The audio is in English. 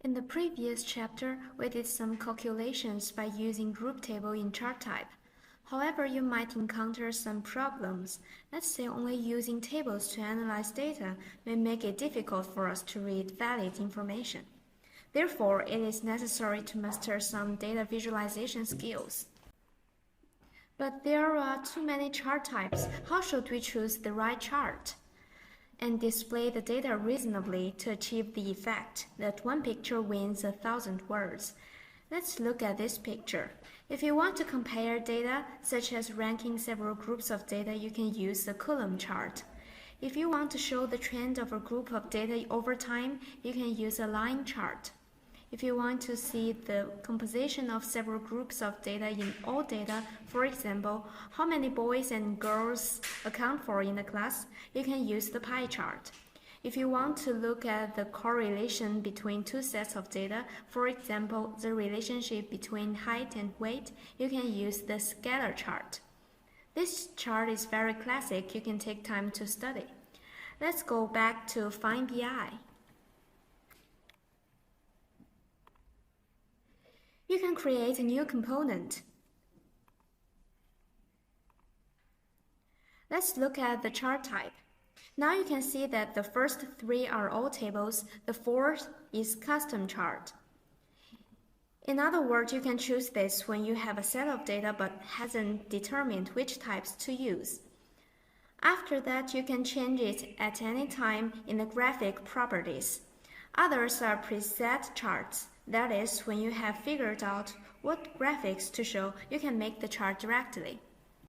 In the previous chapter, we did some calculations by using group table in chart type. However, you might encounter some problems. Let's say only using tables to analyze data may make it difficult for us to read valid information. Therefore, it is necessary to master some data visualization skills. But there are too many chart types. How should we choose the right chart and display the data reasonably to achieve the effect that one picture wins 1,000 words? Let's look at this picture. If you want to compare data, such as ranking several groups of data, you can use the column chart. If you want to show the trend of a group of data over time, you can use a line chart. If you want to see the composition of several groups of data in all data, for example, how many boys and girls account for in the class, you can use the pie chart. If you want to look at the correlation between two sets of data, for example, the relationship between height and weight, you can use the scalar chart. This chart is very classic. You can take time to study. Let's go back to FineBI. You can create a new component. Let's look at the chart type. Now you can see that the first three are all tables, the fourth is custom chart. In other words, you can choose this when you have a set of data but hasn't determined which types to use. After that, you can change it at any time in the graphic properties. Others are preset charts. That is, when you have figured out what graphics to show, you can make the chart directly.